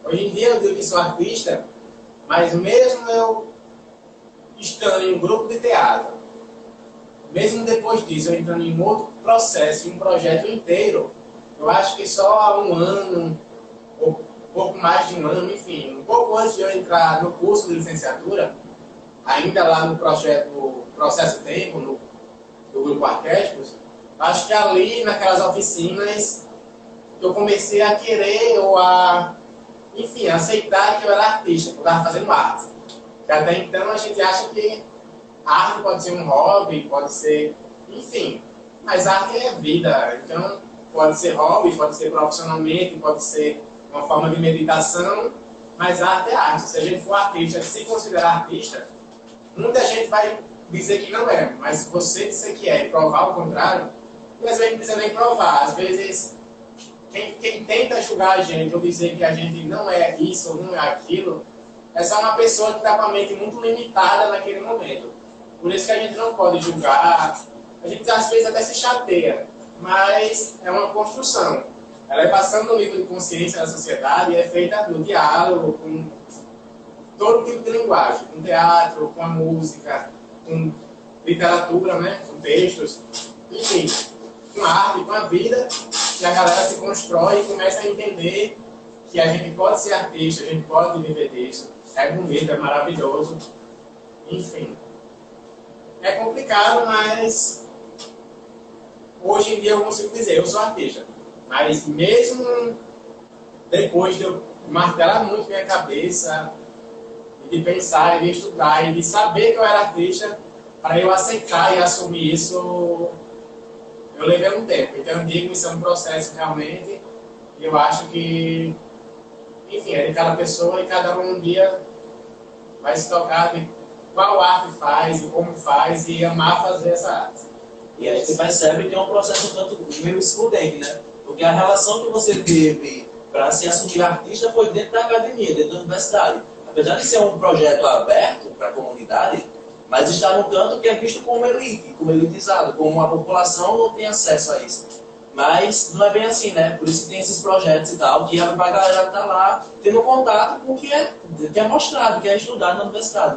Hoje em dia eu digo que sou artista, mas mesmo eu estando em um grupo de teatro, mesmo depois disso eu entrando em um outro processo, em um projeto inteiro, eu acho que só há um ano, ou pouco mais de um ano, enfim, um pouco antes de eu entrar no curso de licenciatura, ainda lá no projeto Processo Tempo, no grupo Arquétipos, acho que ali naquelas oficinas eu comecei a querer ou a, enfim, aceitar que eu era artista, que eu estava fazendo arte. Porque até então a gente acha que arte pode ser um hobby, pode ser, enfim, mas arte é vida, então pode ser hobby, pode ser profissionalmente, pode ser uma forma de meditação, mas arte é arte. Se a gente for artista, se considerar artista, muita gente vai dizer que não é, mas se você disser que é e provar o contrário, às vezes não precisa nem provar, às vezes quem tenta julgar a gente ou dizer que a gente não é isso ou não é aquilo, é só uma pessoa que está com a mente muito limitada naquele momento. Por isso que a gente não pode julgar, a gente às vezes até se chateia, mas é uma construção. Ela é passando no nível de consciência da sociedade e é feita no diálogo, com todo tipo de linguagem, com teatro, com a música, com literatura, né? Com textos, enfim, com a arte, com a vida, que a galera se constrói e começa a entender que a gente pode ser artista, a gente pode viver disso. É bonito, é maravilhoso, enfim. É complicado, mas hoje em dia eu consigo dizer, eu sou artista. Mas mesmo depois de eu martelar muito minha cabeça, de pensar, de estudar e de saber que eu era artista, para eu aceitar e assumir isso, eu levei um tempo. Então eu digo, isso é um processo realmente, e eu acho que, enfim, é de cada pessoa e cada um dia vai se tocar de qual arte faz e como faz e amar fazer essa arte. E a gente percebe que é um processo tanto meio excludente, né? Porque a relação que você teve para se assumir artista foi dentro da academia, dentro da universidade. Apesar de ser um projeto aberto para a comunidade, mas está no canto que é visto como elite, como elitizado, como a população não tem acesso a isso. Mas não é bem assim, né? Por isso que tem esses projetos e tal, que a galera está lá tendo contato com o que é mostrado, que é estudado na universidade,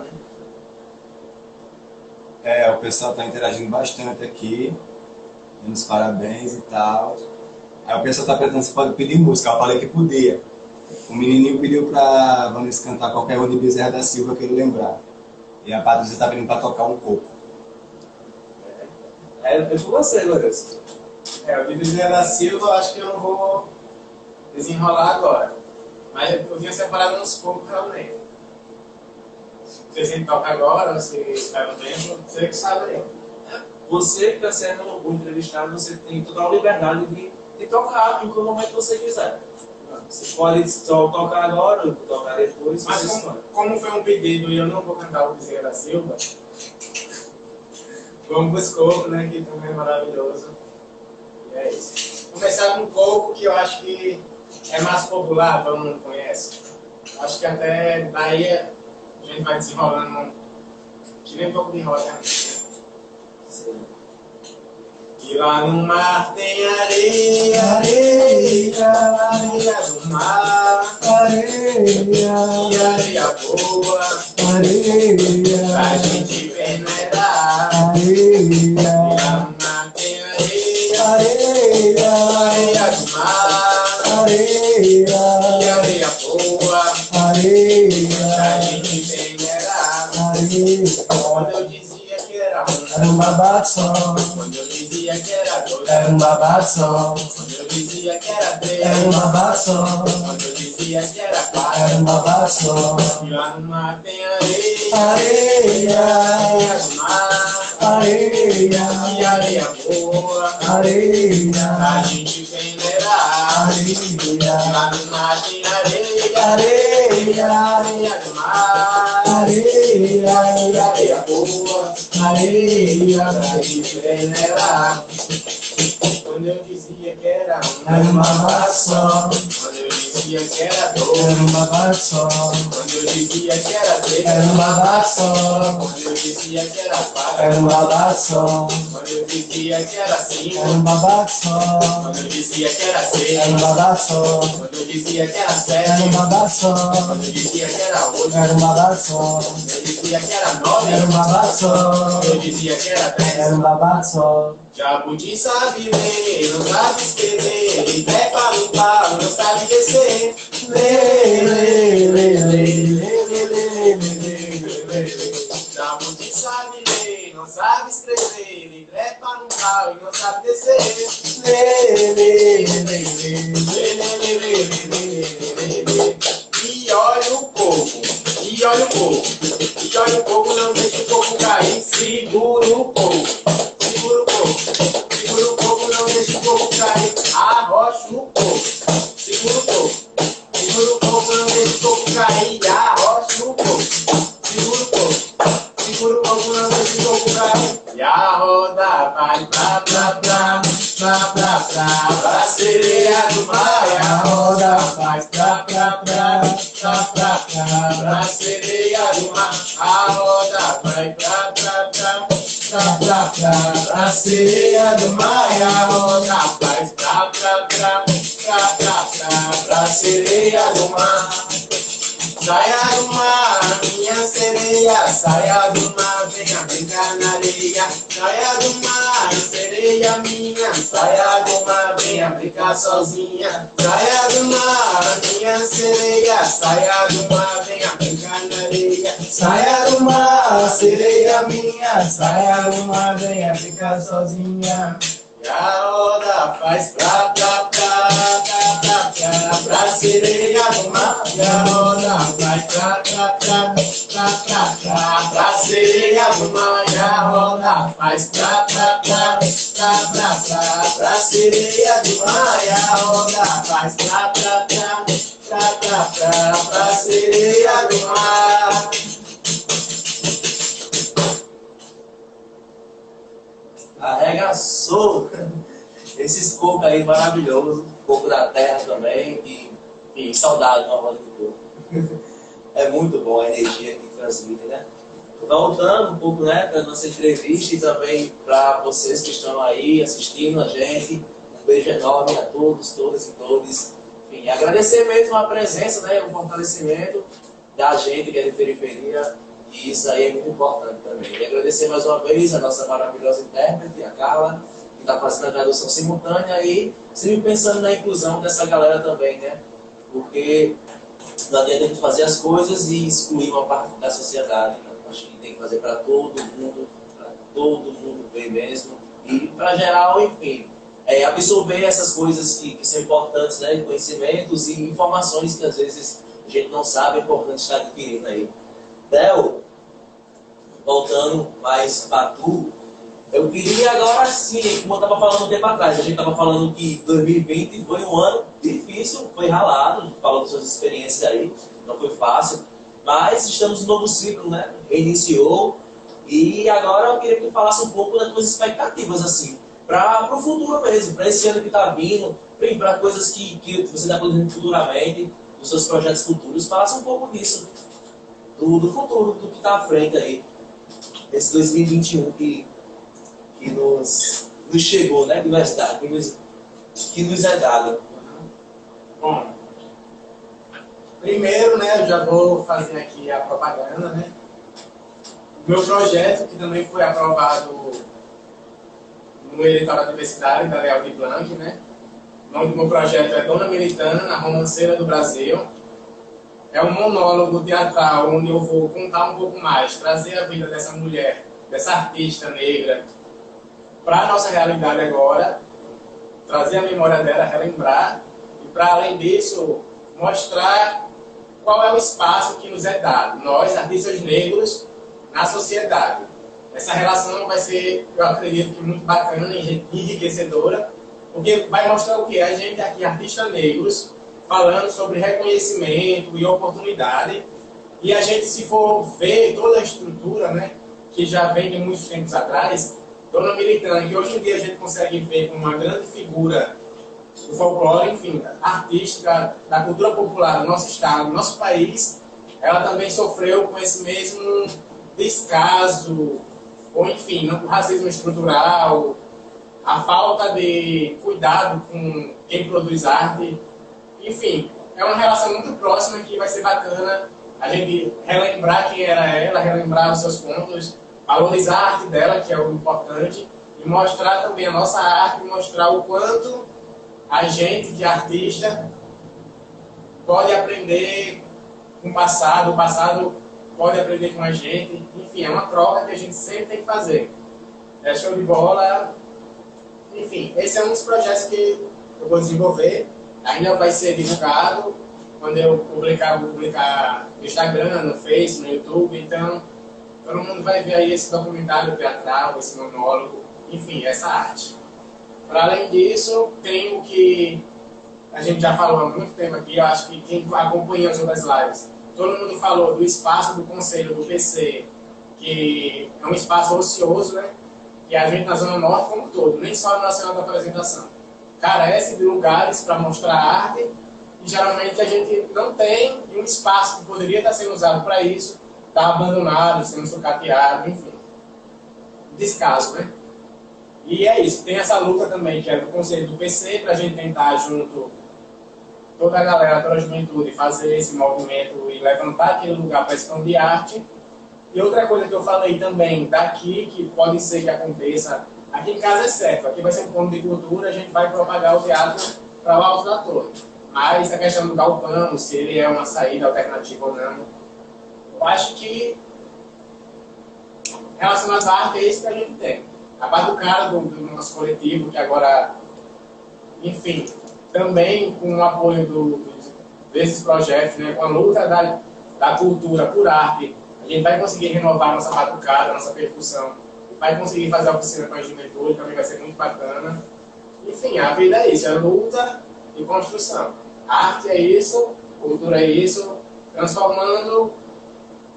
né? O pessoal está interagindo bastante aqui, dando os parabéns e tal. Aí o pessoal está perguntando se pode pedir música. Eu falei que podia. O menininho pediu para Vanessa cantar qualquer um de Bezerra da Silva que ele lembrar. E a Patrícia está pedindo para tocar um pouco. É com você, Lourenço. O de Bezerra da Silva eu acho que eu não vou desenrolar agora. Mas eu tinha separado uns poucos realmente. Você sempre toca agora, você está no tempo, você que sabe aí. Você que está sendo o entrevistado, você tem total liberdade de tocar em qualquer momento que você quiser. Você pode só tocar agora, ou tocar depois. Mas como foi um pedido e eu não vou cantar o Bezerra da Silva, vamos para os cocos, né, que também é maravilhoso. E é isso. Começar com um coco que eu acho que é mais popular, todo mundo conhece. Acho que até daí a gente vai desenrolando que nem um pouco de roda, né? Sim. E lá no mar tem areia, areia, areia do mar, areia, e areia boa, areia, pra gente peneirar, areia. E lá no mar tem areia, areia, areia do mar, areia, e areia boa, areia, pra gente peneirar, areia. Quando eu dizia que era um babado só. Quando eu dizia que era dois, era um babado só. Quando eu dizia que era três, era um babado só. Quando eu dizia que era quatro, era um babado só. E lá no mar tem areia, areia, areia do mar, areia, e areia boa, areia, pra gente peneirar, areia. E lá no mar tem areia, areia, areia do mar, areia, e areia boa, areia, pra gente peneirar. Quando eu dizia que era uma babado só. Quando eu dizia que era dois, era um babado só. Quando eu dizia que era três, era um babado só. Quando eu dizia que era quatro, era um babado só. Quando eu dizia que era cinco, era um babado só. Quando eu dizia que era seis, era um babado só. Quando eu dizia que era sete, era um babado só. Quando eu dizia que era oito, era um babado só. Quando eu dizia que era nove, era um babado só. Quando eu dizia que era 10, era um babado só. Jabuti sabe ler, não sabe escrever, e trepa no pau, não sabe descer. Jabuti sabe ler, não sabe escrever, e trepa no pau e não sabe descer. E olha o coco, e olha o coco, e olha o coco, não deixa o coco cair, segura o coco. Segura o coco, não deixa o coco cair, arrocha o coco. Segura o coco, não deixa o coco cair, arrocha o coco. Segura o coco, não deixa o coco cair, e a roda vai blá blá blá. pra sereia do mar, e a roda faz pra sereia do mar, a roda vai pra sereia do mar, e a roda faz pra sereia do mar. Saia do mar, minha sereia, saia do mar, venha brincar na areia. Saia do mar, sereia minha, saia do mar, venha brincar sozinha. Saia do mar, minha sereia, saia do mar, venha brincar na areia. Saia do mar, sereia minha, saia do mar, venha brincar sozinha. E a roda faz pra sereia do mar, e a roda faz pra sereia do mar, e a roda faz pra sereia do mar, e a roda faz pra sereia do mar. Arregaçou esses cocos aí maravilhosos, coco da terra também, e saudade na roda do coco. É muito bom a energia que transmite, né? Voltando um pouco, né, para nossa entrevista e também para vocês que estão aí assistindo a gente, um beijo enorme a todos, todas e todos. Enfim, agradecer mesmo a presença, né, o fortalecimento da gente que é de periferia. E isso aí é muito importante também. E agradecer mais uma vez a nossa maravilhosa intérprete, a Carla, que está fazendo a tradução simultânea e sempre pensando na inclusão dessa galera também, né? Porque não adianta a gente fazer as coisas e excluir uma parte da sociedade. Né? Acho que tem que fazer para todo mundo ver mesmo. E para geral, enfim, absorver essas coisas que são importantes, né? Conhecimentos e informações que às vezes a gente não sabe, é importante estar adquirindo aí. Theo, voltando mais para tu, eu queria agora sim, como eu estava falando um tempo atrás, a gente estava falando que 2020 foi um ano difícil, foi ralado, falou das suas experiências aí, não foi fácil, mas estamos no novo ciclo, né? Reiniciou, e agora eu queria que tu falasse um pouco das tuas expectativas, assim, para o futuro mesmo, para esse ano que está vindo, para coisas que você está planejando futuramente, dos seus projetos futuros, falasse um pouco disso. Do futuro, do que está à frente aí, esse 2021 que nos chegou, né? Que nos é dado. Bom, primeiro, né, eu já vou fazer aqui a propaganda, né? Meu projeto, que também foi aprovado no edital universitário da Leal de Blanc, né? O nome do meu projeto é Dona Militana, na Romanceira do Brasil. É um monólogo teatral onde eu vou contar um pouco mais, trazer a vida dessa mulher, dessa artista negra, para a nossa realidade agora, trazer a memória dela, relembrar, e para além disso, mostrar qual é o espaço que nos é dado, nós, artistas negros, na sociedade. Essa relação vai ser, eu acredito, que muito bacana e enriquecedora, porque vai mostrar o quê? A gente aqui, artistas negros, falando sobre reconhecimento e oportunidade, e a gente, se for ver toda a estrutura, né, que já vem de muitos tempos atrás, Dona Militana, que hoje em dia a gente consegue ver como uma grande figura do folclore, enfim, artística, da cultura popular do nosso estado, do nosso país, ela também sofreu com esse mesmo descaso, ou enfim, o racismo estrutural, a falta de cuidado com quem produz arte. Enfim, é uma relação muito próxima que vai ser bacana a gente relembrar quem era ela, relembrar os seus contos, valorizar a arte dela, que é o importante, e mostrar também a nossa arte, mostrar o quanto a gente, que é artista, pode aprender com o passado pode aprender com a gente. Enfim, é uma troca que a gente sempre tem que fazer. É show de bola. Enfim, esse é um dos projetos que eu vou desenvolver. Ainda vai ser divulgado quando eu vou publicar no Instagram, no Face, no YouTube. Então, todo mundo vai ver aí esse documentário teatral, esse monólogo, enfim, essa arte. Para além disso, tem o que a gente já falou há muito tempo aqui, eu acho que quem acompanha as outras lives, todo mundo falou do espaço do Conselho do PC, que é um espaço ocioso, né? que a gente na Zona Norte como um todo, nem só na Nacional da Apresentação, carece de lugares para mostrar arte e geralmente a gente não tem um espaço que poderia estar sendo usado para isso, está abandonado, sendo sucateado, enfim. Descaso, né? E é isso, tem essa luta também, que é do Conselho do PC, para a gente tentar junto toda a galera, toda a juventude, fazer esse movimento e levantar aquele lugar para expandir arte. E outra coisa que eu falei também daqui, que pode ser que aconteça, aqui em casa é certo, aqui vai ser um ponto de cultura, a gente vai propagar o teatro para o Alto da Torre. Mas a questão do galpão, se ele é uma saída alternativa ou não, eu acho que relacionado à arte é isso que a gente tem. A parte do cara do nosso coletivo, que agora, enfim, também com o apoio desses projetos, né, com a luta da cultura por arte, a gente vai conseguir renovar nossa batucada, nossa percussão, vai conseguir fazer a oficina com a juventude, também vai ser muito bacana. Enfim, a vida é isso, é luta e construção. A arte é isso, cultura é isso, transformando,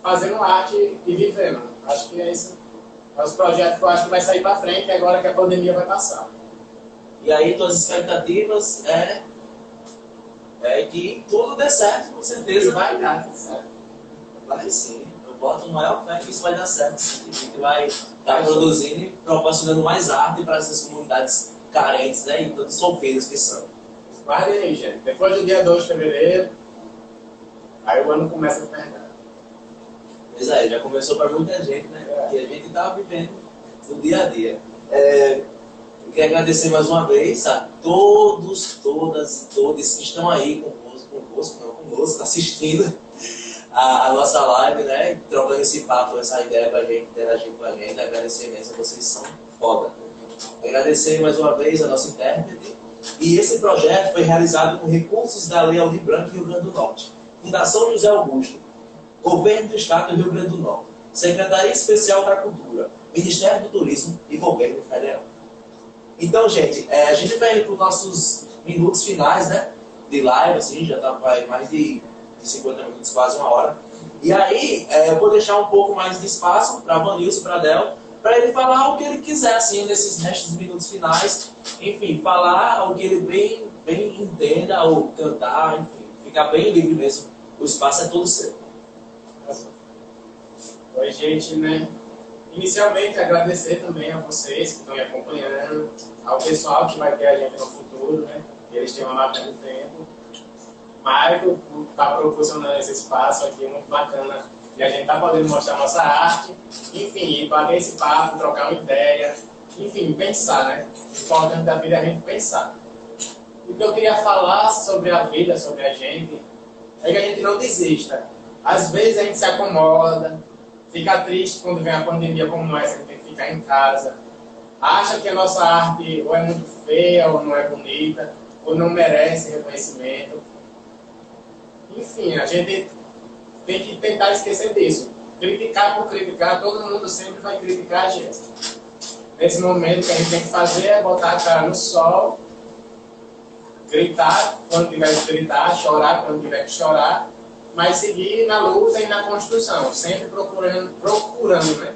fazendo arte e vivendo. Acho que é isso. É os projetos que eu acho que vai sair para frente agora que a pandemia vai passar. E aí, tuas expectativas é que tudo dê certo, com certeza vai dar tudo certo. Vai sim. Eu boto o maior fé que isso vai dar certo. Sim. A gente vai estar produzindo e proporcionando mais arte para essas comunidades carentes, né? E todos sofridos que são. Guardem aí, gente. Depois do dia 2 de fevereiro, aí o ano começa a verdade. Pois é, já começou para muita gente, né? Porque a gente está vivendo no dia a dia. Eu quero agradecer mais uma vez a todos, todas e todos que estão aí conosco, assistindo a nossa live, né? Trocando esse papo, essa ideia para a gente interagir com a gente. Agradecer mesmo, vocês são foda. Agradecer mais uma vez a nossa intérprete. E esse projeto foi realizado com recursos da Lei Aldir Blanc Rio Grande do Norte, Fundação José Augusto, Governo do Estado do Rio Grande do Norte, Secretaria Especial da Cultura, Ministério do Turismo e Governo Federal. Então, gente, a gente vai indo para os nossos minutos finais, né? De live, assim, já está mais de 50 minutos, quase uma hora. E aí, eu vou deixar um pouco mais de espaço para Vanilson, para Del, para ele falar o que ele quiser, assim, nesses restos de minutos finais. Enfim, falar o que ele bem entenda, ou cantar, enfim, ficar bem livre mesmo. O espaço é todo seu. Oi, gente, né? Inicialmente, agradecer também a vocês que estão me acompanhando, ao pessoal que vai ter a gente no futuro, né? Que eles têm uma máquina do tempo. Marco, por estar proporcionando esse espaço aqui, muito bacana. E a gente está podendo mostrar a nossa arte, enfim, bater esse papo, trocar uma ideia, enfim, pensar, né? O importante da vida é a gente pensar. O que eu queria falar sobre a vida, sobre a gente, é que a gente não desista. Às vezes a gente se acomoda, fica triste quando vem a pandemia como essa, a gente tem que ficar em casa. Acha que a nossa arte ou é muito feia, ou não é bonita, ou não merece reconhecimento. Enfim, a gente tem que tentar esquecer disso. Criticar por criticar, todo mundo sempre vai criticar a gente. Nesse momento, o que a gente tem que fazer é botar a cara no sol, gritar quando tiver que gritar, chorar quando tiver que chorar, mas seguir na luta e na construção, sempre procurando né,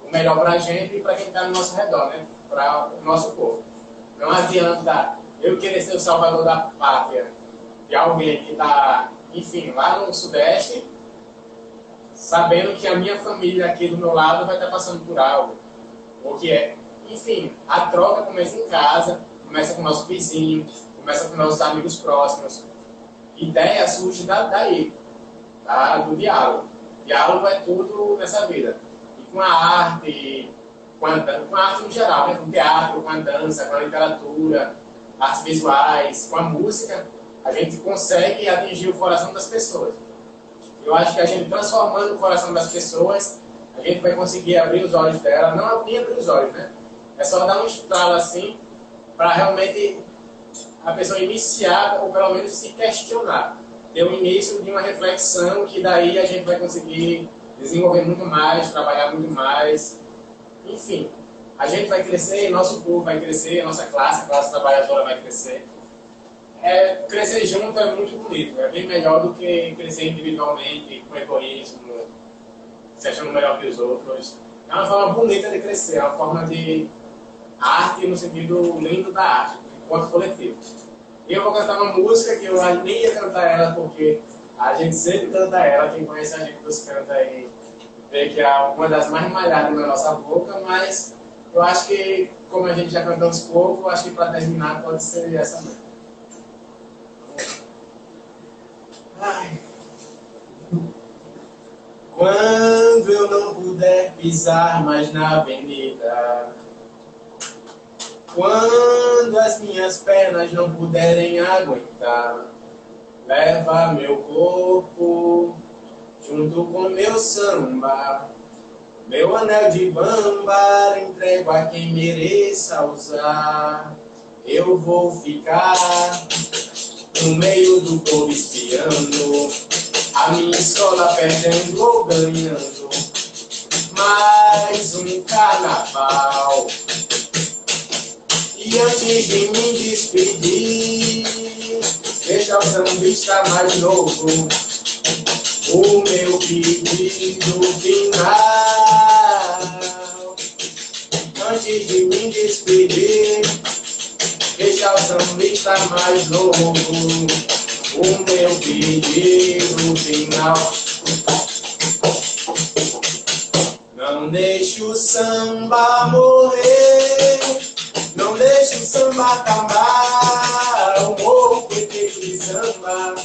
o melhor para a gente e para quem está no nosso redor, né, para o nosso povo. Não adianta eu querer ser o salvador da pátria de alguém que está, enfim, lá no Sudeste, sabendo que a minha família aqui do meu lado vai estar passando por algo. Ou que é, enfim, a troca começa em casa, começa com o nosso vizinho, começa com nossos amigos próximos. Ideia surge daí. Tá? Do diálogo. Diálogo é tudo nessa vida. E com a arte, com a arte no geral, né? Com o teatro, com a dança, com a literatura, artes visuais, com a música, a gente consegue atingir o coração das pessoas. Eu acho que a gente transformando o coração das pessoas, a gente vai conseguir abrir os olhos dela, não nem abrir os olhos, né? É só dar um estralo assim, para realmente a pessoa iniciar, ou pelo menos se questionar. Ter o início de uma reflexão que daí a gente vai conseguir desenvolver muito mais, trabalhar muito mais. Enfim, a gente vai crescer, nosso povo vai crescer, nossa classe, a classe trabalhadora vai crescer. Crescer junto é muito bonito, é bem melhor do que crescer individualmente, com egoísmo, se achando melhor que os outros. É uma forma bonita de crescer, é uma forma de arte no sentido lindo da arte, enquanto coletivo. E eu vou cantar uma música que eu nem ia cantar ela, porque a gente sempre canta ela, quem conhece a gente dos canta aí vê que é uma das mais malhadas na nossa boca, mas eu acho que, como a gente já cantou uns poucos, eu acho que para terminar pode ser essa mesmo. Ai. Quando eu não puder pisar mais na avenida, quando as minhas pernas não puderem aguentar, leva meu corpo junto com meu samba, meu anel de bamba, entrego a quem mereça usar. Eu vou ficar no meio do povo espiando, a minha escola perdendo ou ganhando. Mais um carnaval. E antes de me despedir, deixa o sambista mais novo o meu pedido final. Antes de me despedir, deixa o sambista mais novo o meu pedido final. Não deixe o samba morrer, não deixe o samba acabar. O morro foi feito de samba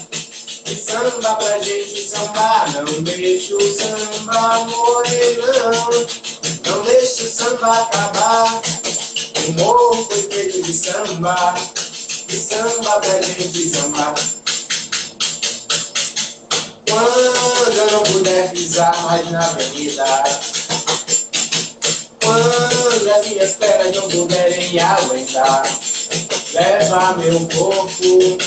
pra gente sambar. Não deixe o samba morrer, não deixe o samba acabar. O morro foi feito de samba pra gente sambar. Quando eu não puder pisar mais na avenida, quando as minhas pernas não puderem aguentar, leva meu corpo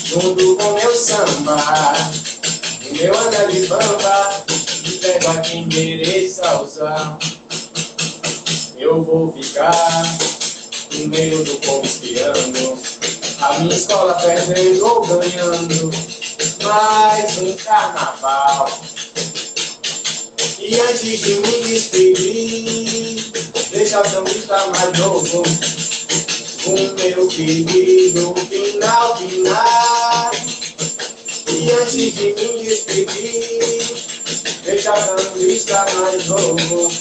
junto com meu samba, o meu anel de bamba, e pego a quem mereça usar. Eu vou ficar no meio do povo espiando, a minha escola perdendo ou ganhando. Mais um carnaval. E antes de me despedir, deixa o sambista mais novo o meu pedido final. E antes de me despedir, deixa o sambista mais novo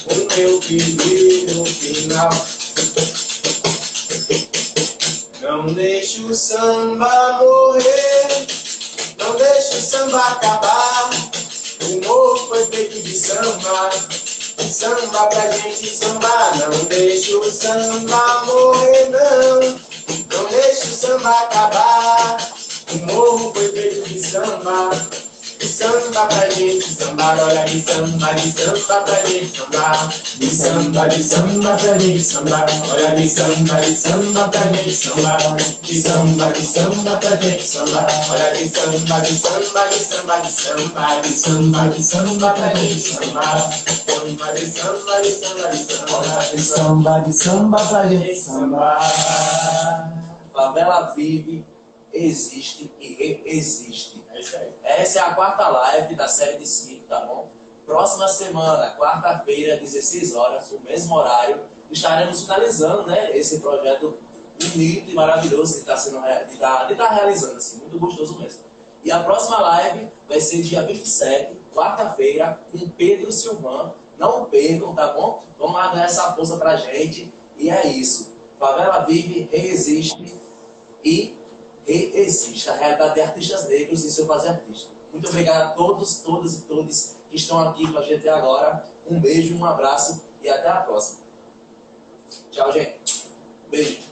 o meu pedido final. Não deixe o samba morrer, não deixe o samba acabar. O morro foi feito de samba pra gente sambar. Não deixe o samba morrer, não deixe o samba acabar. O morro foi feito de samba pra gente sambar. Olha de samba pra gente sambar. De samba pra gente sambar. Olha de samba pra gente sambar. De samba pra gente sambar. Olha de samba pra gente sambar. De samba pra gente sambar. Favela vive, existe e reexiste. É isso aí. Essa é a quarta live da série de 5, tá bom? Próxima semana, quarta-feira, 16 horas, o mesmo horário, estaremos finalizando, né, esse projeto bonito e maravilhoso que está sendo realizando, assim, muito gostoso mesmo. E a próxima live vai ser dia 27, quarta-feira, com Pedro Silvan. Não percam, tá bom? Vamos lá dar essa força pra gente. E é isso. Favela vive, reexiste e reexiste a realidade de artistas negros e seu fazer artista. Muito obrigado a todos, todas e todos que estão aqui com a gente agora. Um beijo, um abraço e até a próxima. Tchau, gente. Beijo.